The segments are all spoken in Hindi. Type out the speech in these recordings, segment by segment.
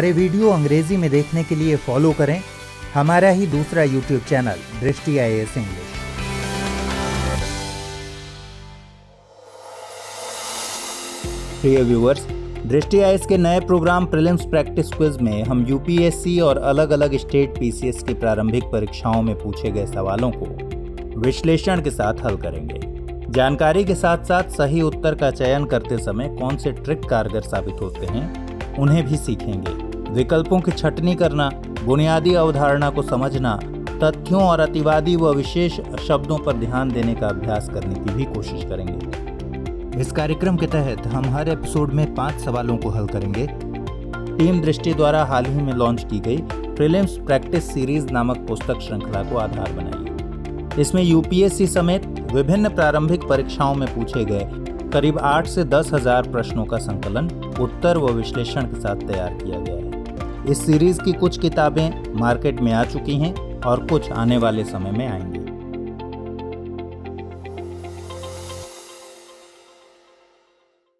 हमारे वीडियो अंग्रेजी में देखने के लिए फॉलो करें हमारा ही दूसरा यूट्यूब चैनल दृष्टि IAS इंग्लिश। प्रिय व्यूअर्स, दृष्टि IAS के नए प्रोग्राम प्रीलिम्स प्रैक्टिस क्विज में हम UPSC और अलग अलग स्टेट PCS की प्रारंभिक परीक्षाओं में पूछे गए सवालों को विश्लेषण के साथ हल करेंगे। जानकारी के साथ साथ सही उत्तर का चयन करते समय कौन से ट्रिक कारगर साबित होते हैं उन्हें भी सीखेंगे। विकल्पों की छंटनी करना, बुनियादी अवधारणा को समझना, तथ्यों और अतिवादी व विशेष शब्दों पर ध्यान देने का अभ्यास करने की भी कोशिश करेंगे। इस कार्यक्रम के तहत हम हर एपिसोड में 5 सवालों को हल करेंगे। टीम दृष्टि द्वारा हाल ही में लॉन्च की गई प्रीलिम्स प्रैक्टिस सीरीज नामक पुस्तक श्रृंखला को आधार बनाइए। इसमें UPSC समेत विभिन्न प्रारंभिक परीक्षाओं में पूछे गए करीब 8 से 10 हजार प्रश्नों का संकलन, उत्तर व विश्लेषण के साथ तैयार किया गया है। इस सीरीज की कुछ किताबें मार्केट में आ चुकी हैं और कुछ आने वाले समय में आएंगी।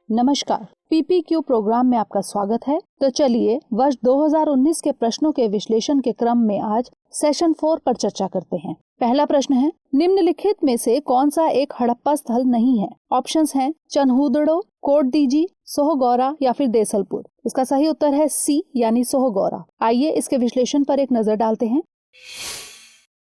नमस्कार, PPQ प्रोग्राम में आपका स्वागत है। तो चलिए वर्ष 2019 के प्रश्नों के विश्लेषण के क्रम में आज सेशन 4 पर चर्चा करते हैं। पहला प्रश्न है, निम्नलिखित में से कौन सा एक हड़प्पा स्थल नहीं है? ऑप्शंस हैं चन्हूदड़ो, कोटदीजी, सोहगौरा या फिर देसलपुर। इसका सही उत्तर है सी यानी सोहगौरा। आइए इसके विश्लेषण पर एक नजर डालते हैं।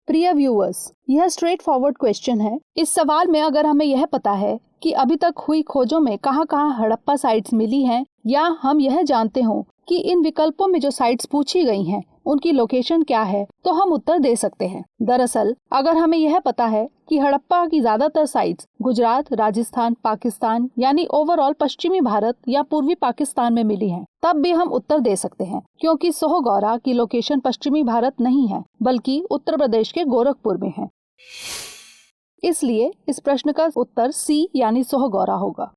प्रिय व्यूअर्स, यह स्ट्रेट फॉरवर्ड क्वेश्चन है। इस सवाल में अगर हमें यह पता है कि अभी तक हुई खोजों में कहां-कहां हड़प्पा साइट्स मिली हैं, या हम यह जानते हो कि इन विकल्पों में जो साइट्स पूछी गई हैं उनकी लोकेशन क्या है, तो हम उत्तर दे सकते हैं। दरअसल अगर हमें यह पता है कि हड़प्पा की ज्यादातर साइट्स गुजरात, राजस्थान, पाकिस्तान यानी ओवरऑल पश्चिमी भारत या पूर्वी पाकिस्तान में मिली हैं, तब भी हम उत्तर दे सकते हैं, क्योंकि सोहगौरा की लोकेशन पश्चिमी भारत नहीं है बल्कि उत्तर प्रदेश के गोरखपुर में है। इसलिए इस प्रश्न का उत्तर सी यानी सोहगौरा होगा।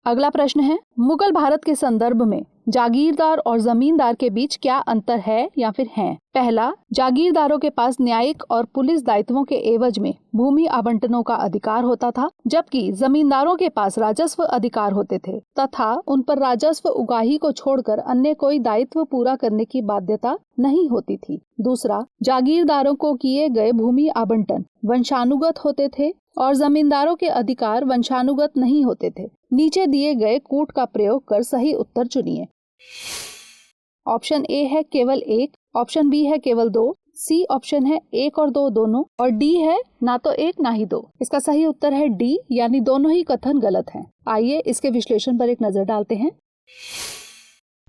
अगला प्रश्न है, मुगल भारत के संदर्भ में जागीरदार और जमींदार के बीच क्या अंतर है या फिर हैं? पहला, जागीरदारों के पास न्यायिक और पुलिस दायित्वों के एवज में भूमि आवंटनों का अधिकार होता था, जबकि जमींदारों के पास राजस्व अधिकार होते थे तथा उन पर राजस्व उगाही को छोड़कर अन्य कोई दायित्व पूरा करने की बाध्यता नहीं होती थी। दूसरा, जागीरदारों को किए गए भूमि आवंटन वंशानुगत होते थे और जमींदारों के अधिकार वंशानुगत नहीं होते थे। नीचे दिए गए कूट का प्रयोग कर सही उत्तर चुनिए। ऑप्शन ए है केवल 1, ऑप्शन बी है केवल 2, सी ऑप्शन है 1 और 2 दोनों, और डी है ना तो 1 ना ही 2। इसका सही उत्तर है डी यानी दोनों ही कथन गलत हैं। आइए इसके विश्लेषण पर एक नजर डालते हैं।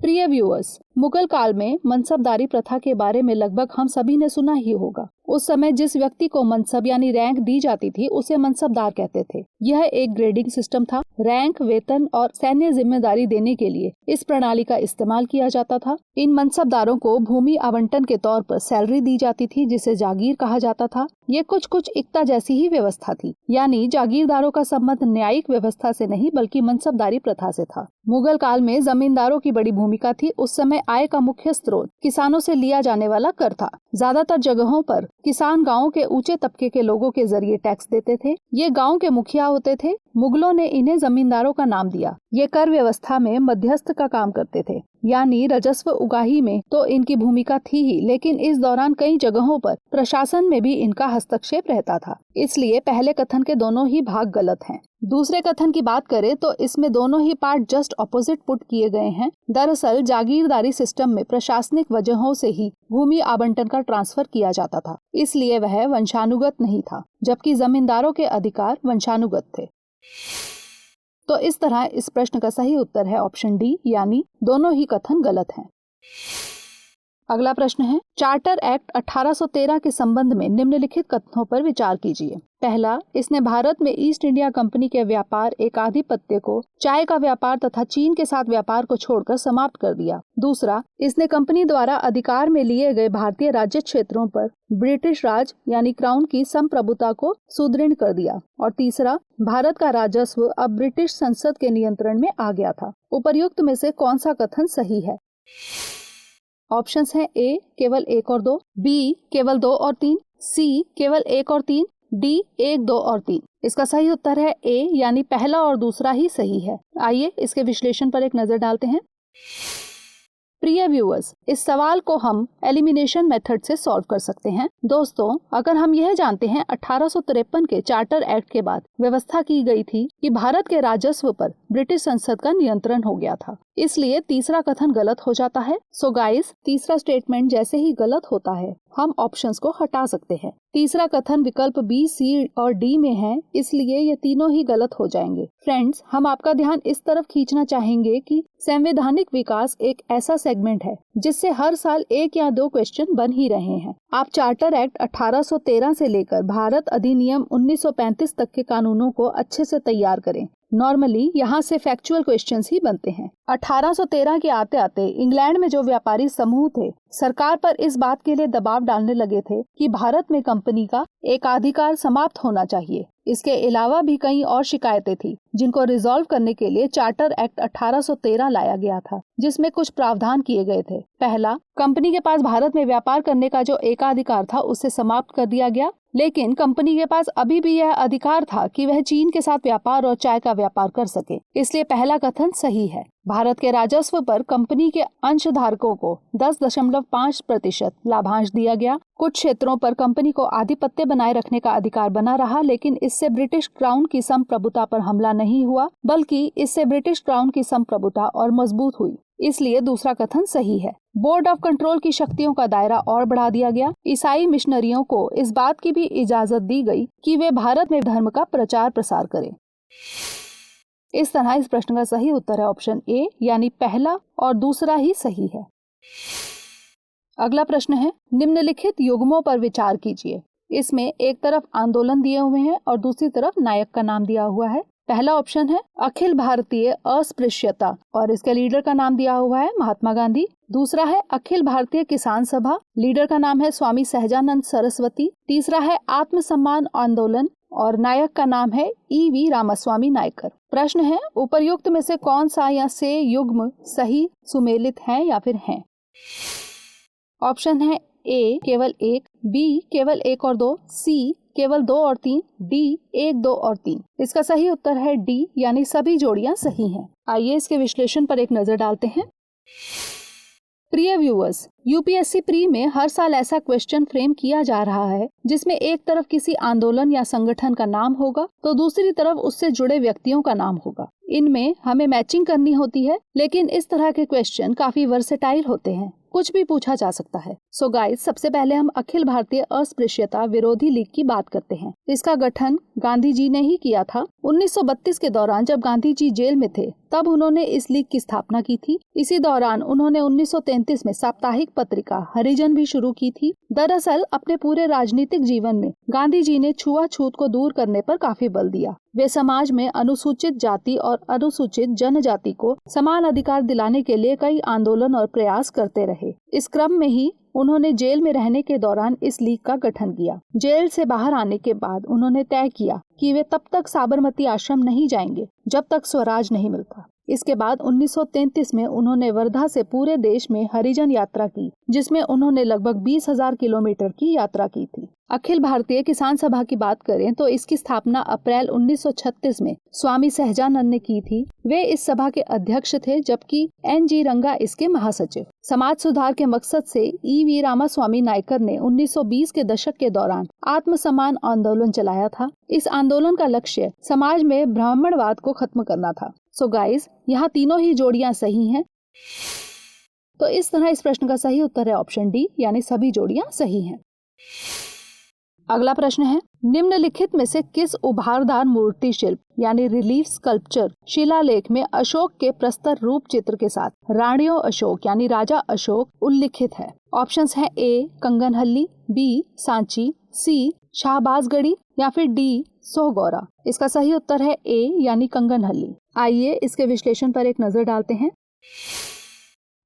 प्रिय व्यूअर्स, मुगल काल में मनसबदारी प्रथा के बारे में लगभग हम सभी ने सुना ही होगा। उस समय जिस व्यक्ति को मनसब यानी रैंक दी जाती थी उसे मनसबदार कहते थे। यह एक ग्रेडिंग सिस्टम था। रैंक, वेतन और सैन्य जिम्मेदारी देने के लिए इस प्रणाली का इस्तेमाल किया जाता था। इन मनसबदारों को भूमि आवंटन के तौर पर सैलरी दी जाती थी, जिसे जागीर कहा जाता था। ये कुछ इक्ता जैसी ही व्यवस्था थी, यानी जागीरदारों का संबंध न्यायिक व्यवस्था से नहीं बल्कि मनसबदारी प्रथा से था। मुगल काल में जमींदारों की बड़ी भूमिका थी। उस समय आय का मुख्य स्रोत किसानों से लिया जाने वाला कर था। ज्यादातर जगहों पर किसान गांव के ऊंचे तबके के लोगों के जरिए टैक्स देते थे। ये गांव के मुखिया होते थे। मुगलों ने इन्हें जमींदारों का नाम दिया। ये कर व्यवस्था में मध्यस्थ का काम करते थे, यानी राजस्व उगाही में तो इनकी भूमिका थी ही, लेकिन इस दौरान कई जगहों पर प्रशासन में भी इनका हस्तक्षेप रहता था। इसलिए पहले कथन के दोनों ही भाग गलत हैं। दूसरे कथन की बात करें तो इसमें दोनों ही पार्ट जस्ट ऑपोजिट पुट किए गए हैं। दरअसल जागीरदारी सिस्टम में प्रशासनिक वजहों से ही भूमि आवंटन का ट्रांसफर किया जाता था, इसलिए वह वंशानुगत नहीं था, जबकि जमींदारों के अधिकार वंशानुगत थे। तो इस तरह इस प्रश्न का सही उत्तर है ऑप्शन डी यानी दोनों ही कथन गलत हैं। अगला प्रश्न है, चार्टर एक्ट 1813 के संबंध में निम्नलिखित कथनों पर विचार कीजिए। पहला, इसने भारत में ईस्ट इंडिया कंपनी के व्यापार एकाधिपत्य को, चाय का व्यापार तथा चीन के साथ व्यापार को छोड़कर समाप्त कर दिया। दूसरा, इसने कंपनी द्वारा अधिकार में लिए गए भारतीय राज्य क्षेत्रों पर ब्रिटिश राज यानी क्राउन की संप्रभुता को सुदृढ़ कर दिया। और तीसरा, भारत का राजस्व अब ब्रिटिश संसद के नियंत्रण में आ गया था। उपर्युक्त में से कौन सा कथन सही है? ऑप्शंस हैं ए केवल 1 और 2, बी केवल 2 और 3, सी केवल 1 और 3, डी 1, 2 और 3। इसका सही उत्तर है ए यानी पहला और दूसरा ही सही है। आइए इसके विश्लेषण पर एक नजर डालते हैं। प्रिय व्यूअर्स, इस सवाल को हम एलिमिनेशन मेथड से सॉल्व कर सकते हैं। दोस्तों, अगर हम यह जानते हैं 1853 के चार्टर एक्ट के बाद व्यवस्था की गई थी कि भारत के राजस्व पर ब्रिटिश संसद का नियंत्रण हो गया था, इसलिए तीसरा कथन गलत हो जाता है। सो गाइस, तीसरा स्टेटमेंट जैसे ही गलत होता है हम ऑप्शंस को हटा सकते हैं। तीसरा कथन विकल्प बी, सी और डी में है, इसलिए ये तीनों ही गलत हो जाएंगे। फ्रेंड्स, हम आपका ध्यान इस तरफ खींचना चाहेंगे कि संवैधानिक विकास एक ऐसा सेगमेंट है जिससे हर साल 1 या 2 क्वेश्चन बन ही रहे हैं। आप चार्टर एक्ट 1813 से लेकर भारत अधिनियम 1935 तक के कानूनों को अच्छे से तैयार करें। नॉर्मली यहाँ से फैक्चुअल क्वेश्चंस ही बनते हैं। 1813 के आते आते इंग्लैंड में जो व्यापारी समूह थे, सरकार पर इस बात के लिए दबाव डालने लगे थे कि भारत में कंपनी का एकाधिकार समाप्त होना चाहिए। इसके अलावा भी कई और शिकायतें थी जिनको रिजॉल्व करने के लिए चार्टर एक्ट 1813 लाया गया था, जिसमें कुछ प्रावधान किए गए थे। पहला, कंपनी के पास भारत में व्यापार करने का जो एकाधिकार था उसे समाप्त कर दिया गया, लेकिन कंपनी के पास अभी भी यह अधिकार था कि वह चीन के साथ व्यापार और चाय का व्यापार कर सके। इसलिए पहला कथन सही है। भारत के राजस्व पर कंपनी के अंशधारकों को 10.5% लाभांश दिया गया। कुछ क्षेत्रों पर कंपनी को आधिपत्य बनाए रखने का अधिकार बना रहा, लेकिन इससे ब्रिटिश क्राउन की संप्रभुता पर हमला नहीं हुआ, बल्कि इससे ब्रिटिश क्राउन की संप्रभुता और मजबूत हुई। इसलिए दूसरा कथन सही है। बोर्ड ऑफ कंट्रोल की शक्तियों का दायरा और बढ़ा दिया गया। ईसाई मिशनरियों को इस बात की भी इजाजत दी गई कि वे भारत में धर्म का प्रचार प्रसार करें। इस तरह इस प्रश्न का सही उत्तर है ऑप्शन ए, यानी पहला और दूसरा ही सही है। अगला प्रश्न है, निम्नलिखित युग्मों पर विचार कीजिए। इसमें एक तरफ आंदोलन दिए हुए हैं और दूसरी तरफ नायक का नाम दिया हुआ है। पहला ऑप्शन है अखिल भारतीय अस्पृश्यता और इसके लीडर का नाम दिया हुआ है महात्मा गांधी। दूसरा है अखिल भारतीय किसान सभा, लीडर का नाम है स्वामी सहजानंद सरस्वती। तीसरा है आत्मसम्मान आंदोलन और नायक का नाम है E.V. रामास्वामी नायकर। प्रश्न है, उपर्युक्त में से कौन सा या से युग्म सही सुमेलित है या फिर हैं? ऑप्शन है ए केवल 1, बी केवल 1 और 2, सी केवल 2 और 3, डी 1, 2 और 3। इसका सही उत्तर है डी, यानी सभी जोड़ियां सही हैं। आइए इसके विश्लेषण पर एक नजर डालते हैं। प्रिय व्यूअर्स, यूपीएससी प्री में हर साल ऐसा क्वेश्चन फ्रेम किया जा रहा है जिसमें एक तरफ किसी आंदोलन या संगठन का नाम होगा तो दूसरी तरफ उससे जुड़े व्यक्तियों का नाम होगा। इनमें हमें मैचिंग करनी होती है, लेकिन इस तरह के क्वेश्चन काफी वर्सेटाइल होते हैं, कुछ भी पूछा जा सकता है। सो गाइस, सबसे पहले हम अखिल भारतीय अस्पृश्यता विरोधी लीग की बात करते हैं। इसका गठन गांधी जी ने ही किया था। 1932 के दौरान जब गांधी जी जेल में थे तब उन्होंने इस लीग की स्थापना की थी। इसी दौरान उन्होंने 1933 में साप्ताहिक पत्रिका हरिजन भी शुरू की थी। दरअसल अपने पूरे राजनीतिक जीवन में गांधी जी ने छुआछूत को दूर करने पर काफी बल दिया। वे समाज में अनुसूचित जाति और अनुसूचित जनजाति को समान अधिकार दिलाने के लिए कई आंदोलन और प्रयास करते रहे। इस क्रम में ही उन्होंने जेल में रहने के दौरान इस लीग का गठन किया। जेल से बाहर आने के बाद उन्होंने तय किया कि वे तब तक साबरमती आश्रम नहीं जाएंगे जब तक स्वराज नहीं मिलता। इसके बाद 1933 में उन्होंने वर्धा से पूरे देश में हरिजन यात्रा की, जिसमें उन्होंने लगभग 20,000 किलोमीटर की यात्रा की थी। अखिल भारतीय किसान सभा की बात करें तो इसकी स्थापना अप्रैल 1936 में स्वामी सहजानंद ने की थी। वे इस सभा के अध्यक्ष थे, जबकि N.G. रंगा इसके महासचिव। समाज सुधार के मकसद से E.V. रामास्वामी नायकर ने 1920 के दशक के दौरान आत्मसम्मान आंदोलन चलाया था। इस आंदोलन का लक्ष्य समाज में ब्राह्मणवाद को खत्म करना था। सो गाइस, यहाँ तीनों ही जोड़ियां सही हैं। तो इस तरह इस प्रश्न का सही उत्तर है ऑप्शन डी, यानी सभी जोड़ियां सही हैं। अगला प्रश्न है, निम्नलिखित में से किस उभारदार मूर्ति शिल्प यानी रिलीफ स्कल्पचर शिलालेख में अशोक के प्रस्तर रूप चित्र के साथ राणियों अशोक यानी राजा अशोक उल्लिखित है? ऑप्शंस हैं ए कंगनहल्ली, बी सांची, सी शाहबाजगढ़ी या फिर डी सोहगौरा। इसका सही उत्तर है ए, यानी कंगनहल्ली। आइए इसके विश्लेषण पर एक नजर डालते हैं।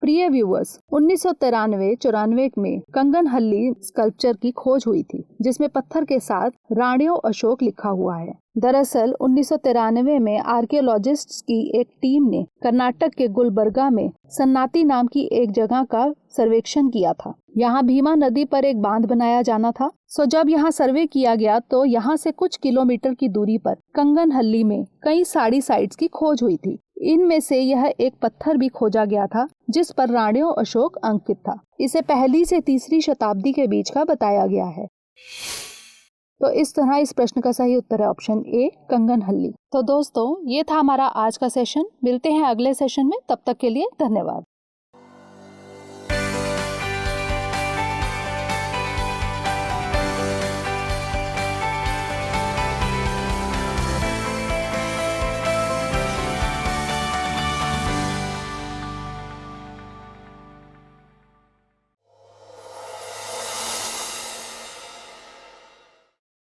प्रिय व्यूअर्स, 1993-94 में कंगनहल्ली स्कल्पचर की खोज हुई थी, जिसमें पत्थर के साथ राणियों अशोक लिखा हुआ है। दरअसल 1993 में आर्कियोलॉजिस्ट्स की एक टीम ने कर्नाटक के गुलबर्गा में सन्नाती नाम की एक जगह का सर्वेक्षण किया था। यहाँ भीमा नदी पर एक बांध बनाया जाना था। सो जब यहाँ सर्वे किया गया तो यहाँ से कुछ किलोमीटर की दूरी पर कंगनहल्ली में कई साड़ी साइट्स की खोज हुई थी। इनमें से यह एक पत्थर भी खोजा गया था जिस पर राणियों अशोक अंकित था। इसे 1ली से 3री शताब्दी के बीच का बताया गया है। तो इस तरह इस प्रश्न का सही उत्तर है ऑप्शन ए, कंगनहल्ली। तो दोस्तों, ये था हमारा आज का सेशन। मिलते हैं अगले सेशन में, तब तक के लिए धन्यवाद।